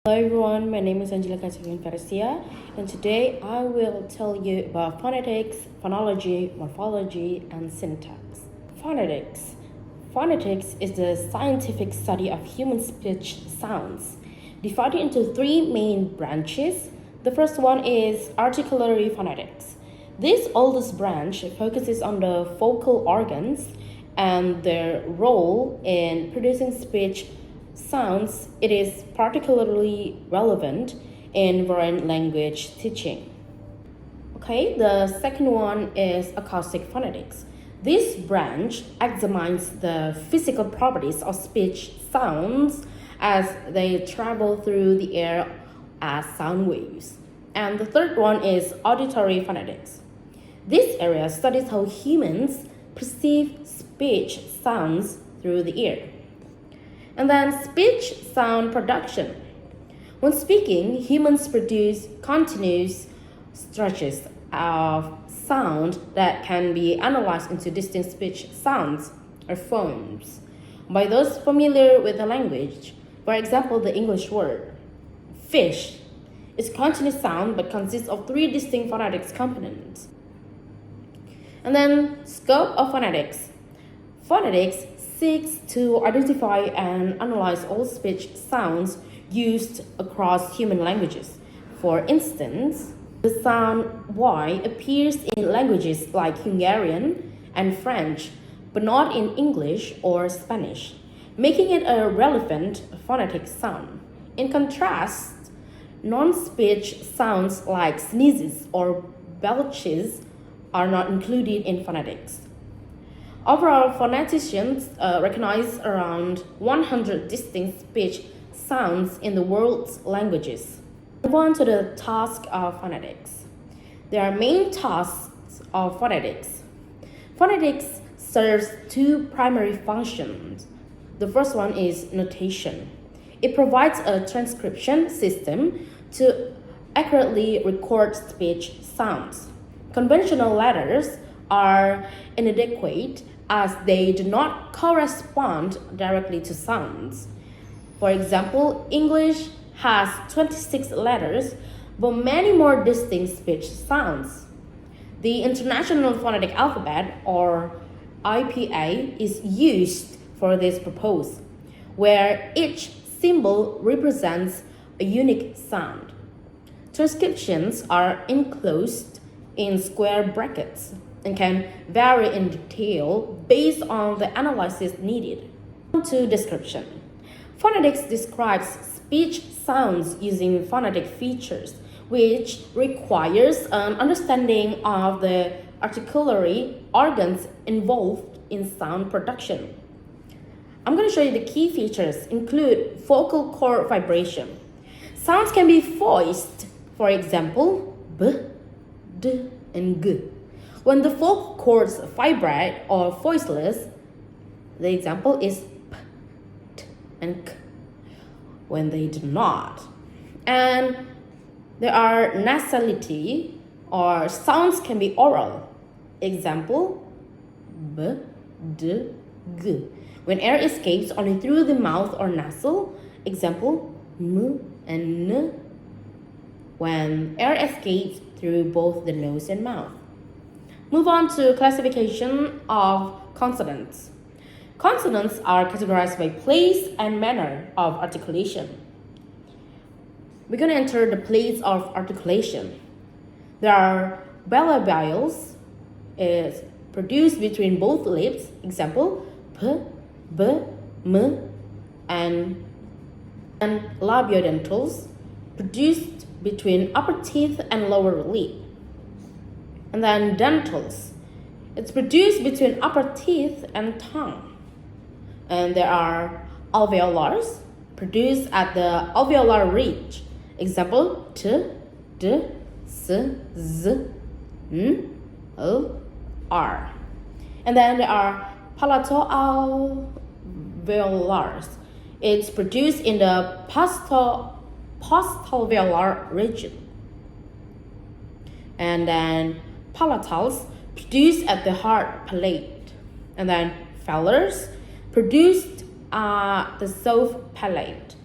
Hello everyone, my name is Angelica Chivinversia, and today I will tell you about phonetics, phonology, morphology, and syntax. Phonetics. Phonetics is the scientific study of human speech sounds, divided into three main branches. The first one is articulatory phonetics. This oldest branch focuses on the vocal organs and their role in producing speech sounds. It is particularly relevant in foreign language teaching. Okay, the second one is acoustic phonetics. This branch examines the physical properties of speech sounds as they travel through the air as sound waves. And the third one is auditory phonetics. This area studies how humans perceive speech sounds through the ear. And then speech sound production. When speaking, humans produce continuous stretches of sound that can be analyzed into distinct speech sounds or phones by those familiar with the language. For example, the English word fish is continuous sound but consists of three distinct phonetics components. And then scope of phonetics. Phonetics seeks to identify and analyze all speech sounds used across human languages. For instance, the sound Y appears in languages like Hungarian and French, but not in English or Spanish, making it a relevant phonetic sound. In contrast, non-speech sounds like sneezes or belches are not included in phonetics. Overall, phoneticians recognize around 100 distinct speech sounds in the world's languages. Move on to the task of phonetics. There are main tasks of phonetics. Phonetics serves two primary functions. The first one is notation. It provides a transcription system to accurately record speech sounds. Conventional letters are inadequate as they do not correspond directly to sounds. For example, English has 26 letters, but many more distinct speech sounds. The International Phonetic Alphabet, or IPA, is used for this purpose, where each symbol represents a unique sound. Transcriptions are enclosed in square brackets and can vary in detail based on the analysis needed. On to description. Phonetics describes speech sounds using phonetic features, which requires an understanding of the articulatory organs involved in sound production. I'm going to show you the key features include vocal cord vibration. Sounds can be voiced, for example, b, d, and g. When the vocal cords vibrate or voiceless, the example is p, t, and k. When they do not. And there are nasality, or sounds can be oral. Example, b, d, g. When air escapes only through the mouth or nasal, example, m and n. When air escapes through both the nose and mouth. Move on to classification of consonants. Consonants are categorized by place and manner of articulation. We're going to enter the place of articulation. There are bilabials, is produced between both lips. Example, p, b, m, and labiodentals, produced between upper teeth and lower lip. And then dentals. It's produced between upper teeth and tongue. And there are alveolars, produced at the alveolar ridge. Example, t, d, s, z, n, o, r. And then there are palatoalveolars. It's produced in the postalveolar region. And then palatals, produced at the hard palate. And then velars, produced at the soft palate.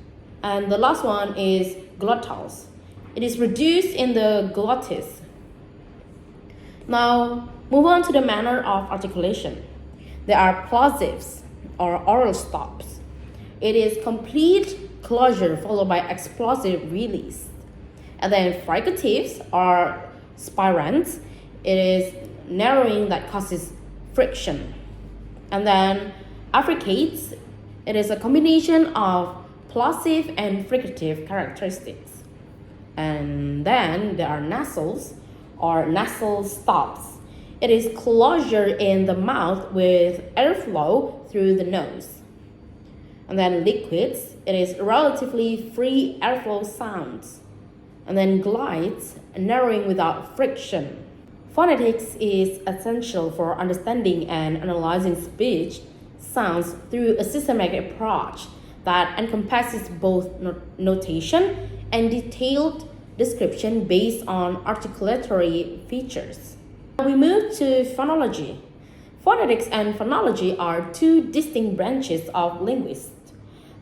And the last one is glottals. It is reduced in the glottis. Now, move on to the manner of articulation. There are plosives or oral stops. It is complete closure followed by explosive release. And then fricatives or spirants. It is narrowing that causes friction. And then affricates. It is a combination of plosive and fricative characteristics. And then there are nasals or nasal stops. It is closure in the mouth with airflow through the nose. And then liquids, it is relatively free airflow sounds. And then glides, narrowing without friction. Phonetics is essential for understanding and analyzing speech sounds through a systematic approach that encompasses both notation and detailed description based on articulatory features. Now we move to phonology. Phonetics and phonology are two distinct branches of linguistics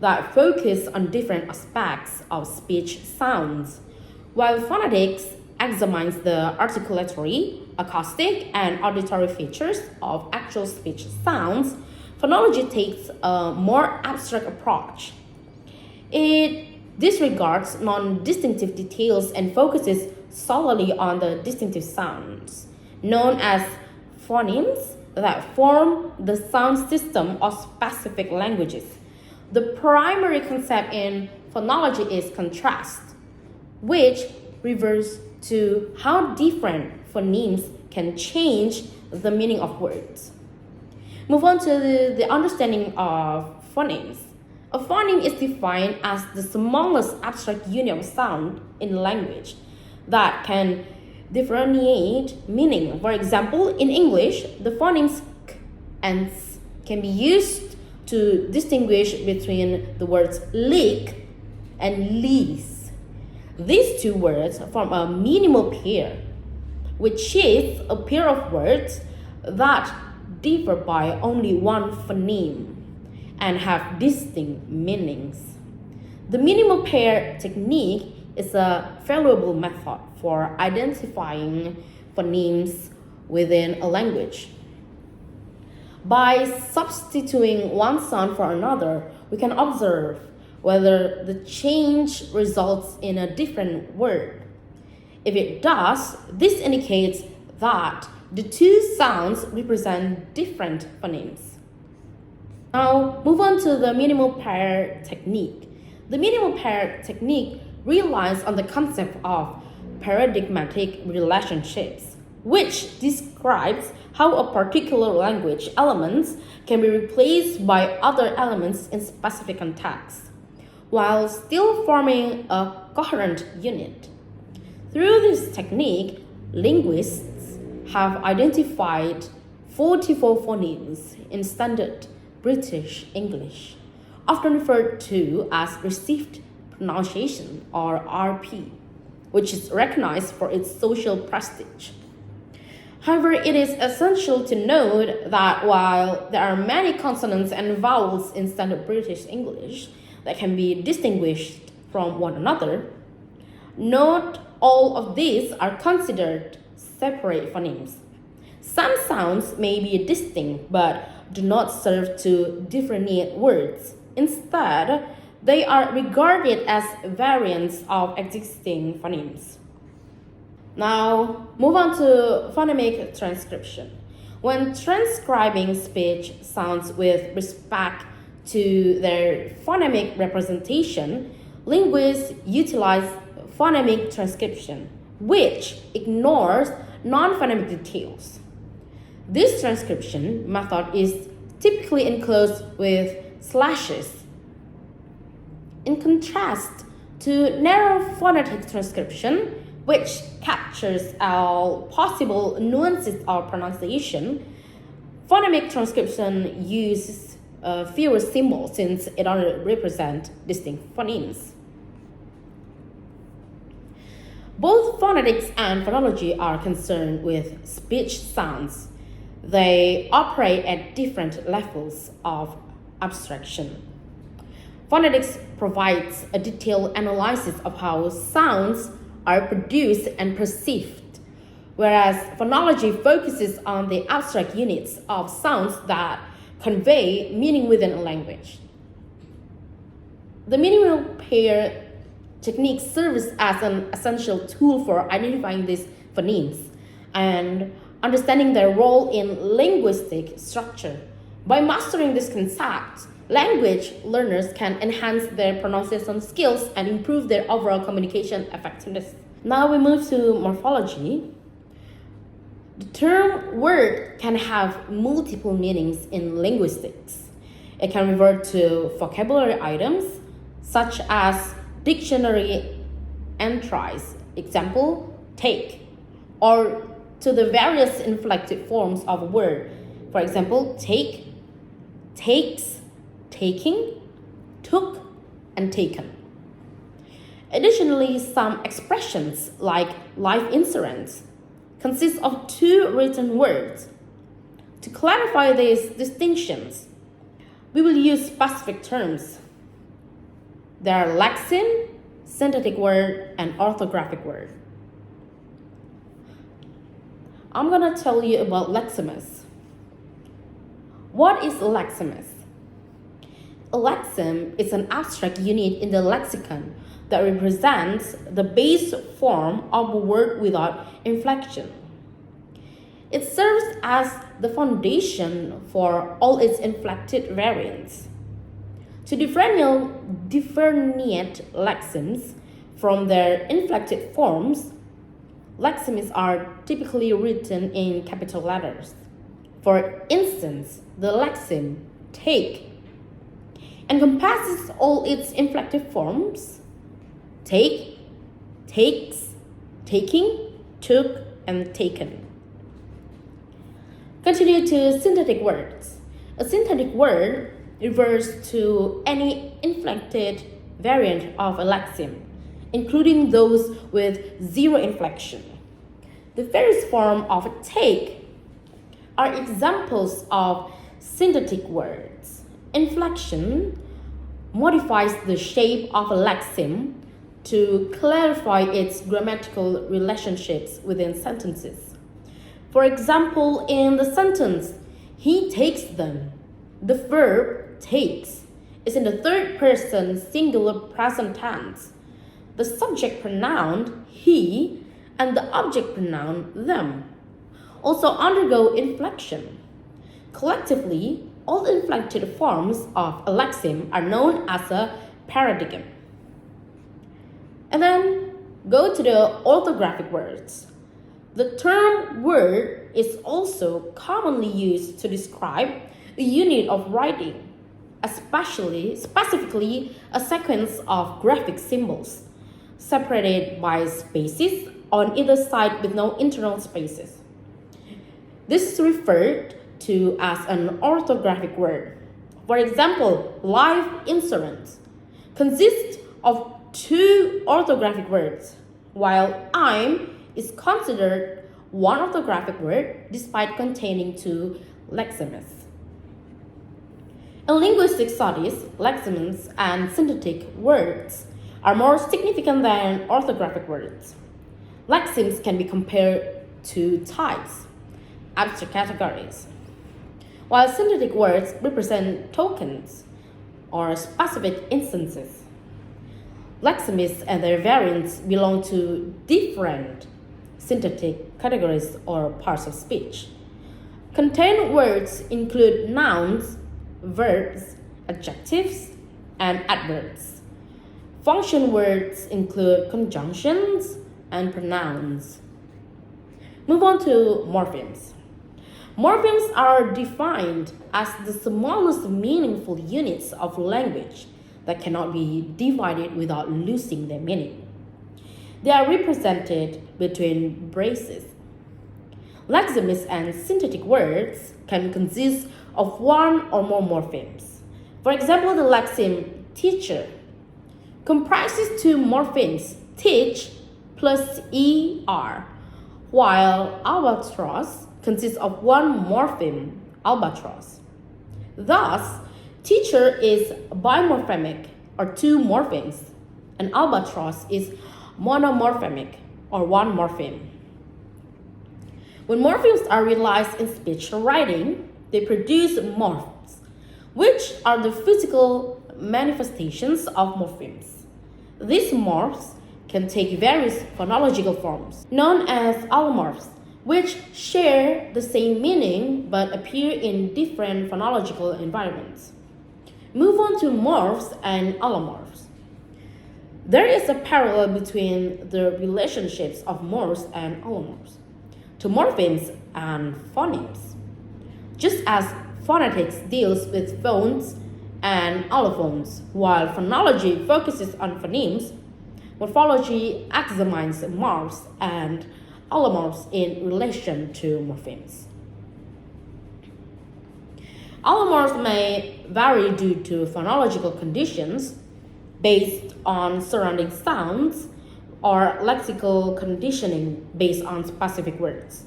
that focus on different aspects of speech sounds. While phonetics examines the articulatory, acoustic, and auditory features of actual speech sounds, phonology takes a more abstract approach. It disregards non-distinctive details and focuses solely on the distinctive sounds, known as phonemes, that form the sound system of specific languages. The primary concept in phonology is contrast, which refers to how different phonemes can change the meaning of words. Move on to the understanding of phonemes. A phoneme is defined as the smallest abstract unit of sound in language that can differentiate meaning. For example, in English, the phonemes k and s can be used to distinguish between the words lick and lease. These two words form a minimal pair, which is a pair of words that differ by only one phoneme and have distinct meanings. The minimal pair technique is a valuable method for identifying phonemes within a language. By substituting one sound for another, we can observe whether the change results in a different word. If it does, this indicates that the two sounds represent different phonemes. Now, move on to the minimal pair technique. The minimal pair technique relies on the concept of paradigmatic relationships, which describes how a particular language element can be replaced by other elements in specific contexts, while still forming a coherent unit. Through this technique, linguists have identified 44 phonemes in standard British English, often referred to as received pronunciation or RP, which is recognized for its social prestige. However, it is essential to note that while there are many consonants and vowels in standard British English that can be distinguished from one another, not all of these are considered separate phonemes. Some sounds may be distinct but do not serve to differentiate words. Instead, they are regarded as variants of existing phonemes. Now, move on to phonemic transcription. When transcribing speech sounds with respect to their phonemic representation, linguists utilize phonemic transcription, which ignores non-phonemic details. This transcription method is typically enclosed with slashes. In contrast to narrow phonetic transcription, which captures all possible nuances of pronunciation, phonemic transcription uses fewer symbols since it only represents distinct phonemes. Both phonetics and phonology are concerned with speech sounds. They operate at different levels of abstraction. Phonetics provides a detailed analysis of how sounds are produced and perceived, whereas phonology focuses on the abstract units of sounds that convey meaning within a language. The minimal pair technique serves as an essential tool for identifying these phonemes and understanding their role in linguistic structure. By mastering this concept, language learners can enhance their pronunciation skills and improve their overall communication effectiveness. Now we move to morphology. The term word can have multiple meanings in linguistics. It can refer to vocabulary items such as dictionary entries, example, take, or to the various inflected forms of a word, for example, take, takes, taking, took, and taken. Additionally, some expressions like life insurance consist of two written words. To clarify these distinctions, we will use specific terms. There are lexeme, synthetic word, and orthographic word. I'm going to tell you about lexemes. What is lexemes? A lexeme is an abstract unit in the lexicon that represents the base form of a word without inflection. It serves as the foundation for all its inflected variants. To differentiate lexemes from their inflected forms, lexemes are typically written in capital letters. For instance, the lexeme take encompasses all its inflected forms: take, takes, taking, took, and taken. Continue to synthetic words. A synthetic word refers to any inflected variant of a lexeme, including those with zero inflection. The various forms of take are examples of synthetic words. Inflection modifies the shape of a lexeme to clarify its grammatical relationships within sentences. For example, in the sentence, he takes them, the verb takes is in the third person singular present tense. The subject pronoun he and the object pronoun them also undergo inflection. Collectively, all inflected forms of a lexeme are known as a paradigm. And then go to the orthographic words. The term word is also commonly used to describe a unit of writing, specifically a sequence of graphic symbols separated by spaces on either side with no internal spaces. This is referred to as an orthographic word. For example, life insurance consists of two orthographic words, while I'm is considered one orthographic word despite containing two lexemes. In linguistic studies, lexemes and synthetic words are more significant than orthographic words. Lexemes can be compared to types, abstract categories, while synthetic words represent tokens or specific instances. Lexemes and their variants belong to different synthetic categories or parts of speech. Contained words include nouns, verbs, adjectives, and adverbs. Function words include conjunctions and pronouns. Move on to morphemes. Morphemes are defined as the smallest meaningful units of language that cannot be divided without losing their meaning. They are represented between braces. Lexemes and synthetic words can consist of one or more morphemes. For example, the lexeme teacher comprises two morphemes, teach plus er, while albatross consists of one morpheme, albatross. Thus, teacher is bimorphemic or two morphemes. An albatross is monomorphemic or one morpheme. When morphemes are realized in speech or writing, they produce morphs, which are the physical manifestations of morphemes. These morphs can take various phonological forms, known as allomorphs, which share the same meaning but appear in different phonological environments. Move on to morphs and allomorphs. There is a parallel between the relationships of morphs and allomorphs to morphemes and phonemes. Just as phonetics deals with phones and allophones, while phonology focuses on phonemes, morphology examines morphs and allomorphs in relation to morphemes. Allomorphs may vary due to phonological conditions based on surrounding sounds or lexical conditioning based on specific words.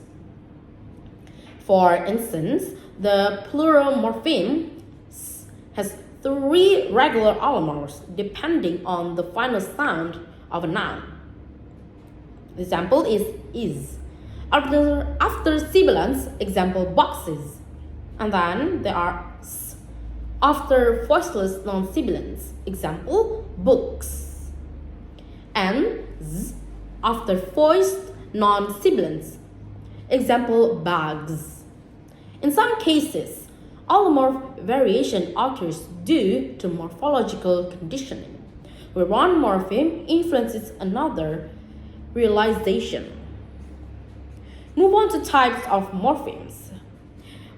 For instance, the plural morpheme has 3 regular allomorphs depending on the final sound of a noun. The example is. After sibilants, example boxes. And then there are s. After voiceless non-sibilants, example books. And z after voiced non-sibilants, example bags. In some cases, allomorph variation occurs due to morphological conditioning, where one morpheme influences another realization. Move on to types of morphemes.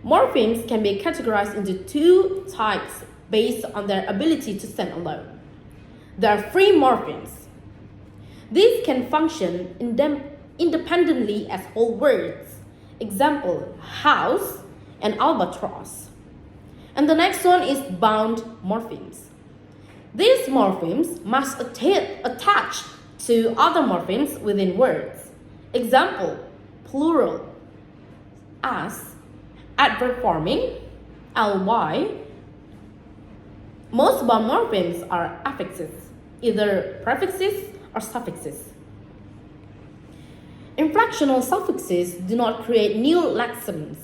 Morphemes can be categorized into 2 types based on their ability to stand alone. There are free morphemes. These can function independently as whole words, example house and albatross. And the next one is bound morphemes. These morphemes must attach to other morphemes within words. Example, plural, as, adverb forming, ly. Most bound morphemes are affixes, either prefixes or suffixes. Inflectional suffixes do not create new lexemes,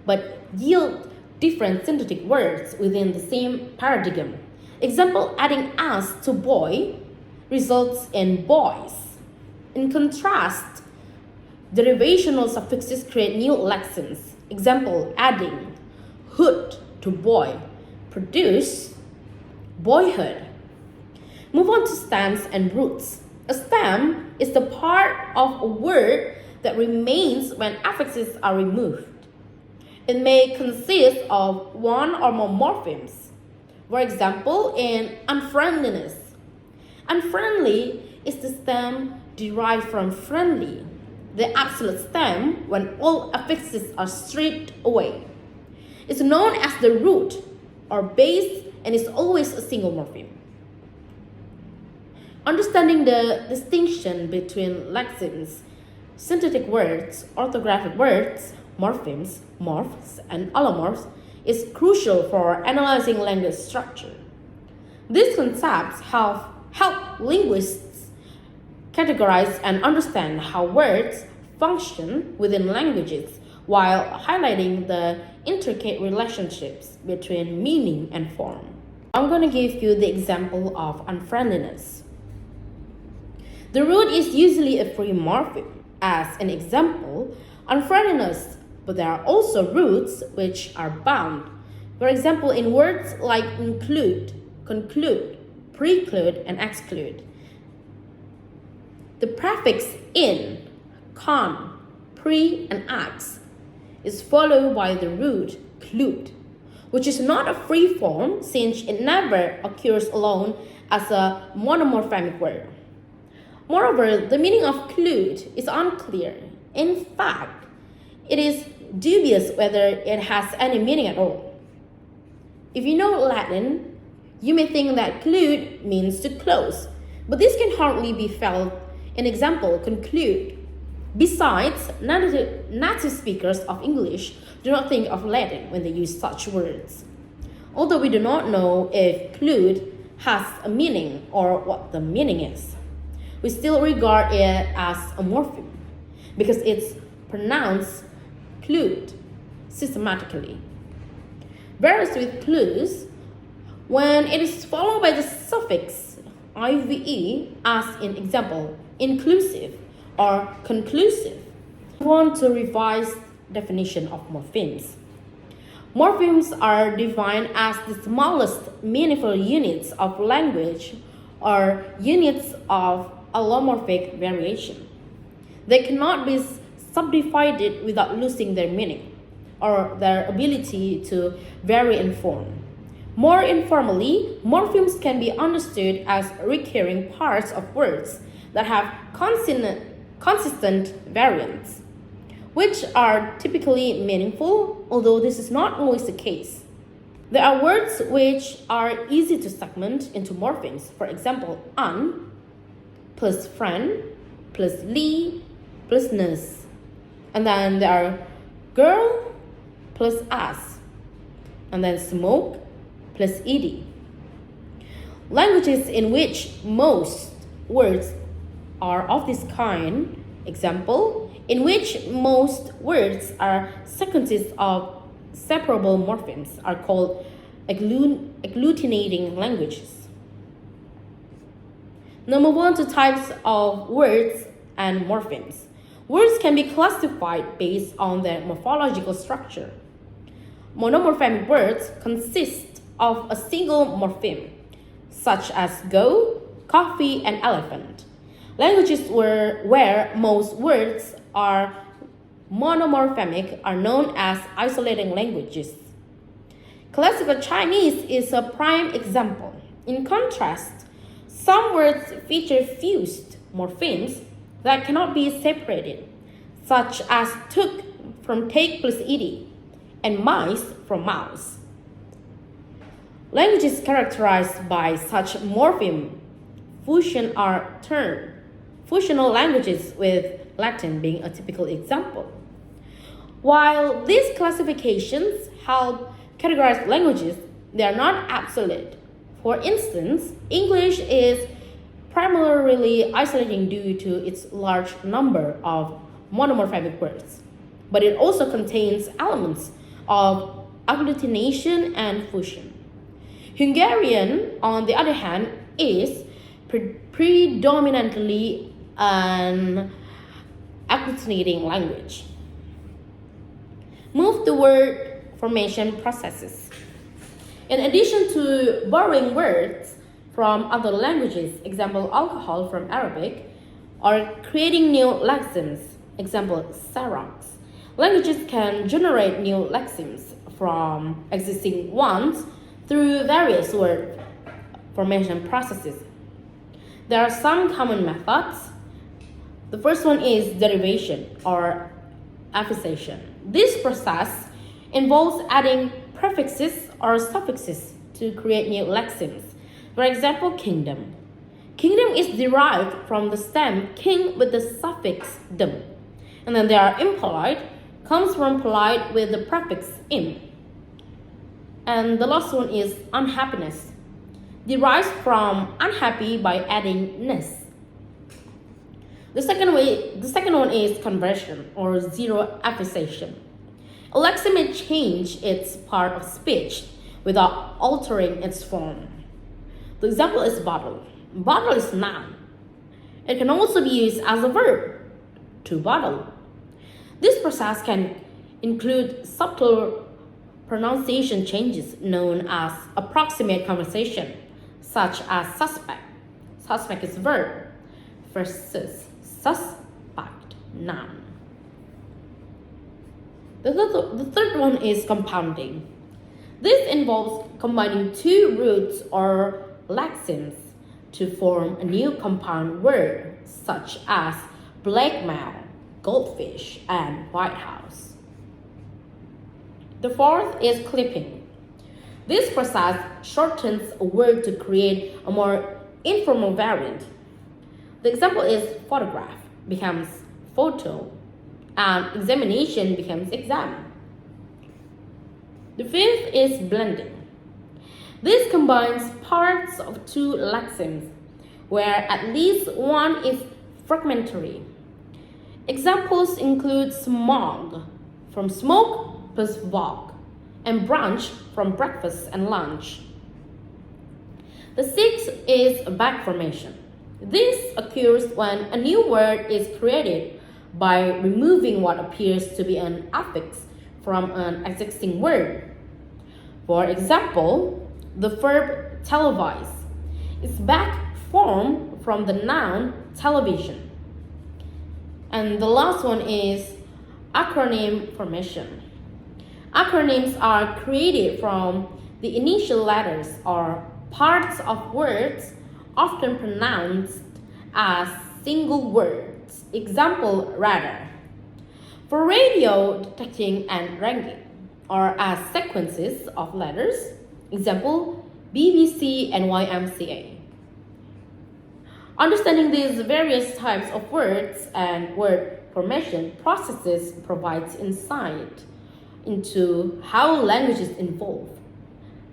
but yield different syntactic words within the same paradigm. Example, adding as to boy results in boys. In contrast, derivational suffixes create new lexemes. Example, adding hood to boy produce boyhood. Move on to stems and roots. A stem is the part of a word that remains when affixes are removed. It may consist of one or more morphemes. For example, in unfriendliness. Unfriendly is the stem derived from friendly, the absolute stem when all affixes are stripped away. It's known as the root or base and is always a single morpheme. Understanding the distinction between lexemes, syntactic words, orthographic words, morphemes, morphs, and allomorphs is crucial for analyzing language structure. These concepts help linguists categorize and understand how words function within languages while highlighting the intricate relationships between meaning and form. I'm going to give you the example of unfriendliness. The root is usually a free morpheme. As an example, unfriendliness, but there are also roots which are bound. For example, in words like include, conclude, preclude, and exclude. The prefix in, con, pre, and ex is followed by the root clude, which is not a free form since it never occurs alone as a monomorphemic word. Moreover, the meaning of clude is unclear. In fact, it is dubious whether it has any meaning at all. If you know Latin, you may think that clude means to close, but this can hardly be felt in example, conclude. Besides, native speakers of English do not think of Latin when they use such words. Although we do not know if clude has a meaning or what the meaning is, we still regard it as a morpheme because it's pronounced clued systematically. Whereas with clues, when it is followed by the suffix ive, as in example, inclusive or conclusive. We want to revise definition of morphemes. Morphemes are defined as the smallest meaningful units of language or units of allomorphic variation. They cannot be subdivided without losing their meaning or their ability to vary in form. More informally, morphemes can be understood as recurring parts of words that have consistent variants, which are typically meaningful, although this is not always the case. There are words which are easy to segment into morphemes. For example, un plus friend plus li plus ness. And then there are girl plus as. And then smoke plus ed. Languages in which most words are of this kind, example, in which most words are sequences of separable morphemes, are called agglutinating languages. Now move on to types of words and morphemes. Words can be classified based on their morphological structure. Monomorphemic words consist of a single morpheme, such as go, coffee, and elephant. Languages where most words are monomorphemic are known as isolating languages. Classical Chinese is a prime example. In contrast, some words feature fused morphemes that cannot be separated, such as took from take plus ed and mice from mouse. Languages characterized by such morpheme fusion are termed functional languages, with Latin being a typical example. While these classifications help categorize languages, they are not absolute. For instance, English is primarily isolating due to its large number of monomorphemic words, but it also contains elements of agglutination and fusion. Hungarian, on the other hand, is predominantly an agglutinating language. Move to word formation processes. In addition to borrowing words from other languages, example alcohol from Arabic, or creating new lexemes, example Xerox, languages can generate new lexemes from existing ones through various word formation processes. There are some common methods. The first one is derivation or affixation. This process involves adding prefixes or suffixes to create new lexemes. For example, kingdom. Kingdom is derived from the stem king with the suffix dom. And then there are impolite, comes from polite with the prefix im. And the last one is unhappiness, derives from unhappy by adding ness. The second one is conversion or zero affixation. A lexeme may change its part of speech without altering its form. The example is bottle. Bottle is noun. It can also be used as a verb, to bottle. This process can include subtle pronunciation changes known as approximate conversation, such as suspect. Suspect is verb versus suspect, noun. The third one is compounding. This involves combining two roots or lexemes to form a new compound word, such as blackmail, goldfish, and White House. The fourth is clipping. This process shortens a word to create a more informal variant. The example is photograph becomes photo, and examination becomes exam. The fifth is blending. This combines parts of two lexemes, where at least one is fragmentary. Examples include smog, from smoke plus fog, and brunch, from breakfast and lunch. The sixth is back formation. This occurs when a new word is created by removing what appears to be an affix from an existing word. For example, the verb televise is back formed from the noun television. And the last one is acronym formation. Acronyms are created from the initial letters or parts of words often pronounced as single words. Example, radar. For radio detecting and ranking, or as sequences of letters. Example, BBC and YMCA. Understanding these various types of words and word formation processes provides insight into how languages evolve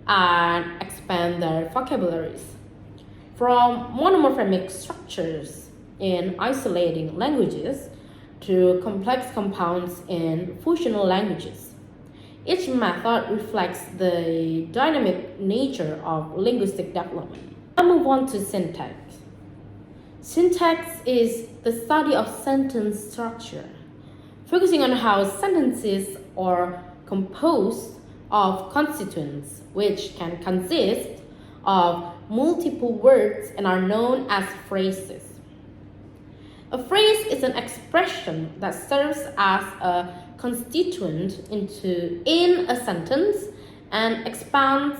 and expand their vocabularies. From monomorphemic structures in isolating languages to complex compounds in functional languages. Each method reflects the dynamic nature of linguistic development. Now move on to syntax. Syntax is the study of sentence structure, focusing on how sentences are composed of constituents, which can consist of multiple words and are known as phrases. A phrase is an expression that serves as a constituent in a sentence and expands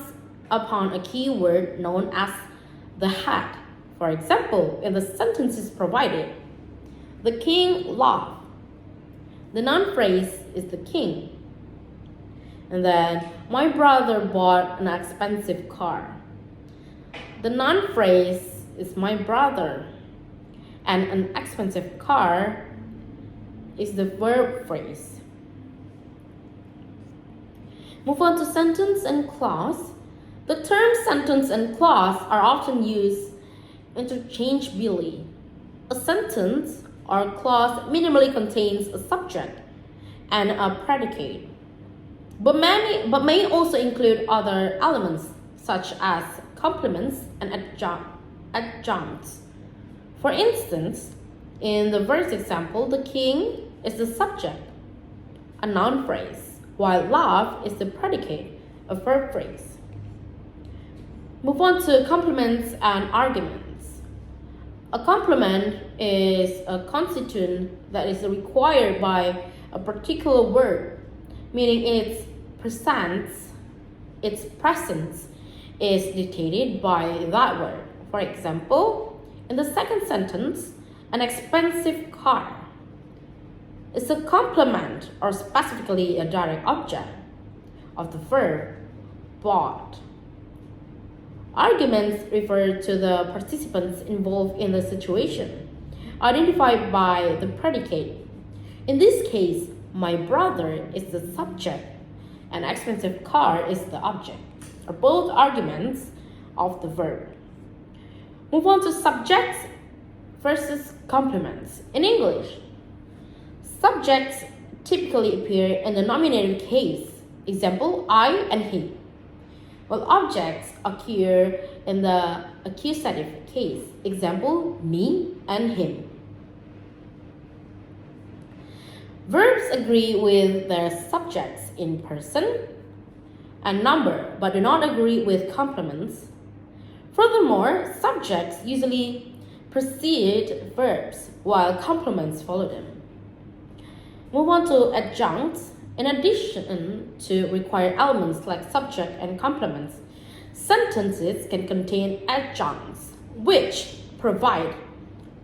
upon a key word known as the head. For example, in the sentences provided, the king laughed. The noun phrase is the king. And then, my brother bought an expensive car. The noun phrase is my brother. And an expensive car is the verb phrase. Move on to sentence and clause. The terms sentence and clause are often used interchangeably. A sentence or clause minimally contains a subject and a predicate, but may also include other elements such as complements and adjuncts. For instance, in the verse example, the king is the subject, a noun phrase, while love is the predicate, a verb phrase. Move on to complements and arguments. A complement is a constituent that is required by a particular word, meaning its presence is dictated by that word. For example, in the second sentence, an expensive car is a complement or specifically a direct object of the verb bought. Arguments refer to the participants involved in the situation, identified by the predicate. In this case, my brother is the subject and expensive car is the object, are both arguments of the verb. Move on to subjects versus complements. In English, subjects typically appear in the nominative case. Example, I and he. While objects occur in the accusative case. Example, me and him. Verbs agree with their subjects in person and number, but do not agree with complements. Furthermore, subjects usually precede verbs, while complements follow them. Move on to adjuncts. In addition to required elements like subject and complements, sentences can contain adjuncts, which provide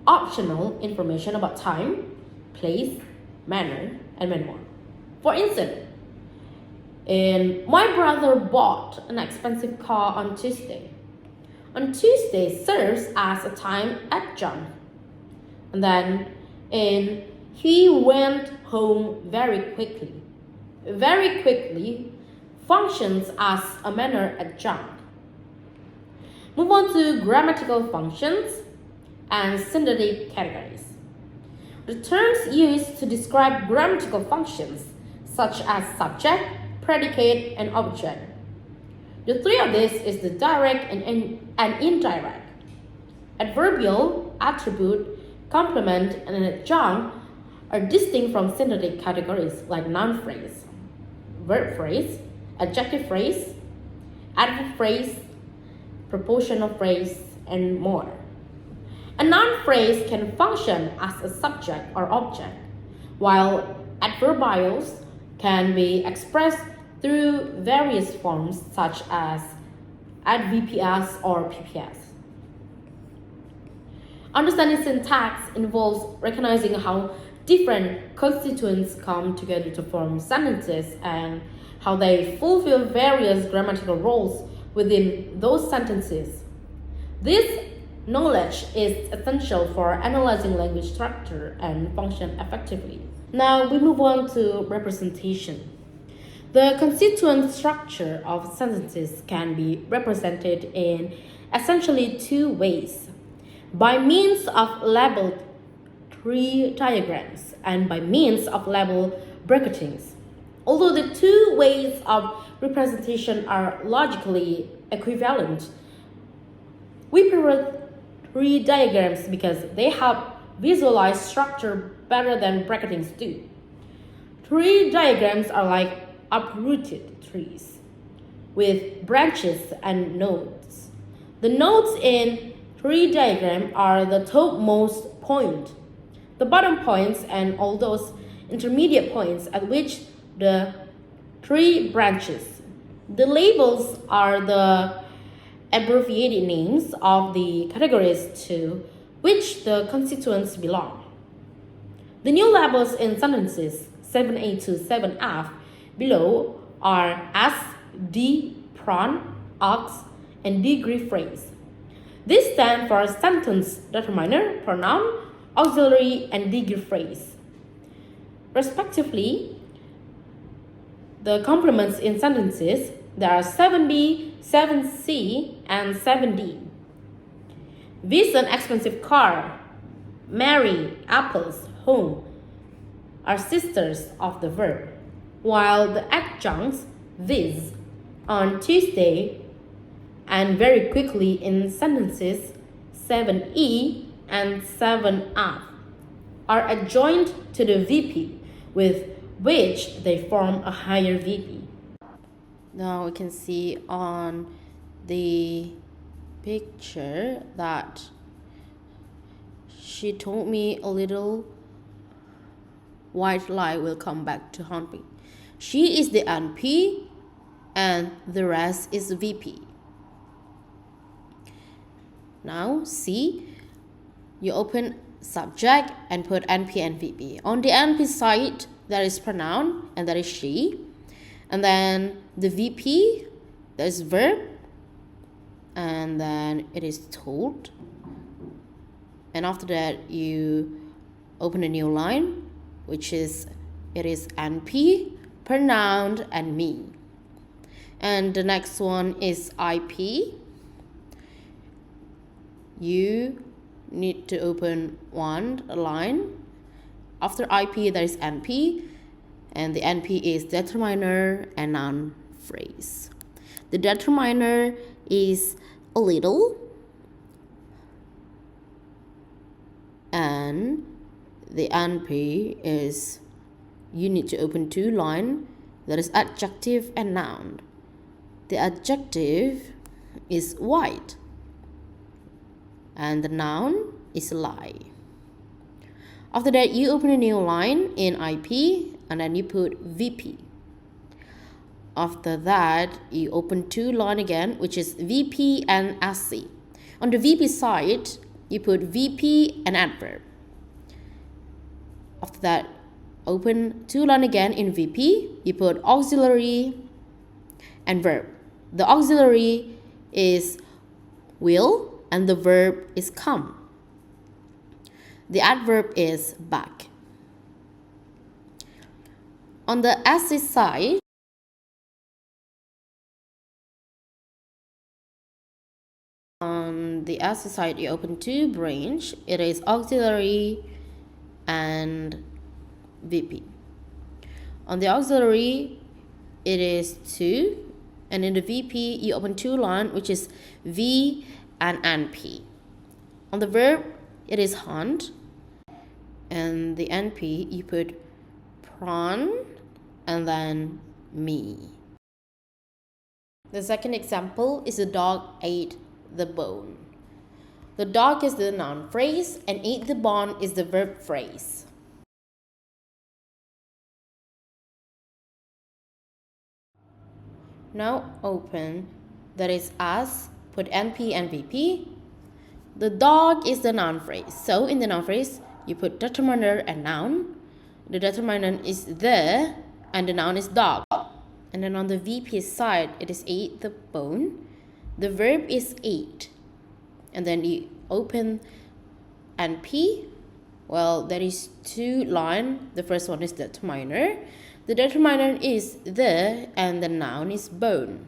optional information about time, place, manner, and many more. For instance, my brother bought an expensive car on Tuesday. On Tuesday serves as a time adjunct. And then he went home very quickly. Very quickly functions as a manner adjunct. Move on to grammatical functions and syntactic categories. The terms used to describe grammatical functions, such as subject, predicate, and object. The three of these is the direct and indirect. Adverbial, attribute, complement, and adjunct are distinct from syntactic categories like noun phrase, verb phrase, adjective phrase, adverb phrase, propositional phrase, and more. A noun phrase can function as a subject or object, while adverbials can be expressed through various forms such as adVPS or PPS. Understanding syntax involves recognizing how different constituents come together to form sentences and how they fulfill various grammatical roles within those sentences. This knowledge is essential for analyzing language structure and function effectively. Now we move on to representation. The constituent structure of sentences can be represented in essentially two ways: by means of labeled tree diagrams and by means of label bracketings. Although the two ways of representation are logically equivalent, we prefer tree diagrams because they help visualize structure better than bracketings do. Tree diagrams are like uprooted trees with branches and nodes. The nodes in tree diagram are the topmost point, the bottom points, and all those intermediate points at which the tree branches. The labels are the abbreviated names of the categories to which the constituents belong. The new labels in sentences 7a to 7f below are as, d, pron, aux, and degree phrase. These stand for sentence determiner, pronoun, auxiliary, and degree phrase. Respectively, the complements in sentences, there are 7b, 7c, and 7d. This an expensive car, Mary, apples, home, are sisters of the verb, while the adjuncts, this, on Tuesday, and very quickly in sentences 7e and 7f are adjoined to the VP, with which they form a higher VP. Now we can see on the picture that she told me a little white lie will come back to haunt me. She is the NP and the rest is VP. Now see, you open subject and put NP and VP. On the NP side, there is pronoun and that is she. And then the VP, there's verb. And then it is told. And after that, you open a new line, which is, it is NP, pronoun, and me. And the next one is IP. You need to open one line. After IP, there is NP, and the NP is determiner and noun phrase. The determiner is a little, and the NP is, you need to open two lines, that is adjective and noun. The adjective is white, and the noun is lie. After that, you open a new line in IP and then you put VP. After that, you open two lines again, which is VP and SC. On the VP side, you put VP and adverb. After that, open two lines again in VP, you put auxiliary and verb. The auxiliary is will and the verb is come. The adverb is back. On the SC side, the S side, you open two branch. It is auxiliary and VP. On the auxiliary, it is 2, and in the VP, you open two line, which is V and NP. On the verb, it is hunt, and the NP, you put prawn and then me. The second example is the dog ate the bone. The dog is the noun phrase and ate the bone is the verb phrase. Now open, that is as, put NP and VP. The dog is the noun phrase. So in the noun phrase, you put determiner and noun. The determinant is the, and the noun is dog. And then on the VP side, it is ate the bone. The verb is ate. And then you open NP. Well, there is two lines. The first one is determiner. The determinant is the, and the noun is bone.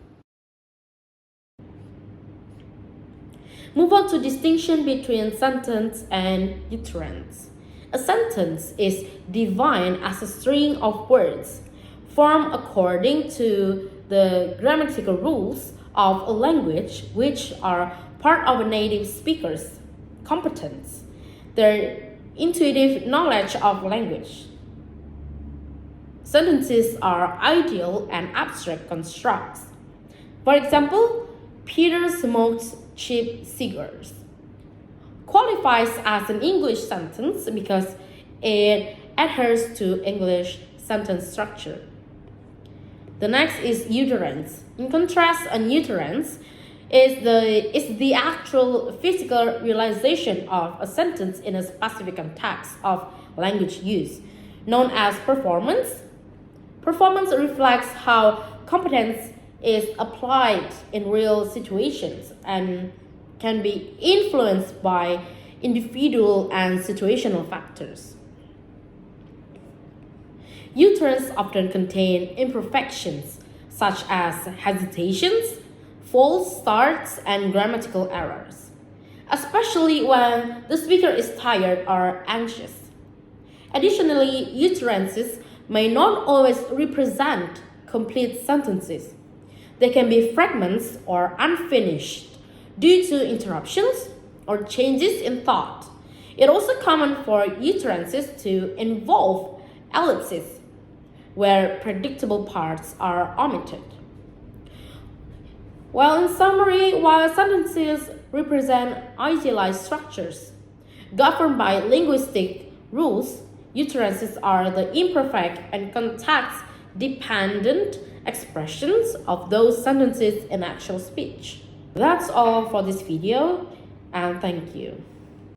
Move on to distinction between sentence and utterance. A sentence is defined as a string of words formed according to the grammatical rules of a language which are part of a native speaker's competence, their intuitive knowledge of language. Sentences are ideal and abstract constructs. For example, Peter smokes cheap cigars qualifies as an English sentence because it adheres to English sentence structure. The next is utterance. In contrast, an utterance is the actual physical realization of a sentence in a specific context of language use, known as performance. Performance reflects how competence is applied in real situations and can be influenced by individual and situational factors. Utterance often contain imperfections such as hesitations, false starts, and grammatical errors, especially when the speaker is tired or anxious. Additionally, utterances may not always represent complete sentences. They can be fragments or unfinished due to interruptions or changes in thought. It is also common for utterances to involve ellipses, where predictable parts are omitted. While in summary, while sentences represent idealized structures governed by linguistic rules, utterances are the imperfect and context-dependent expressions of those sentences in actual speech. That's all for this video, and thank you.